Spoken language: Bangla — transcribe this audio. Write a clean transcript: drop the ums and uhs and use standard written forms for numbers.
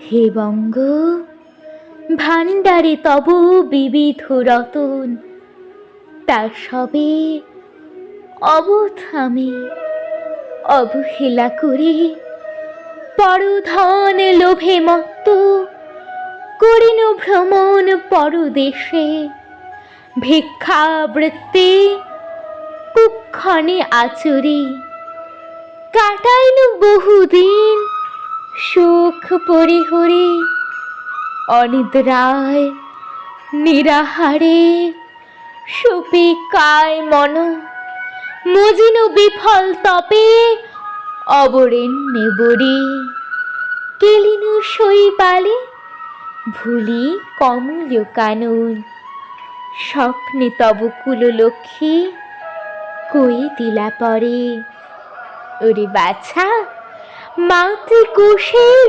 হে বঙ্গ, ভাণ্ডারে তব বিবিধ রতন, তা সবে অবথামে অবহেলা করে পরধন লোভে মত্ত করিন ভ্রমণ পরদেশে। ভিক্ষাবৃত্তি কুক্ষণে আচরে কাটাইল বহুদিন সুখ পরিহরে। অনিদ্রায় নিরাহারে সুপিকায় মন মজিন বিফল তপে অবরেণ্যে বরে। কেলিন শৈবালে ভুলি কমল কানন, স্বপ্নে তব কুললক্ষ্মী কই দিলা পরে। ওরে বাছা, মাতৃ কোষে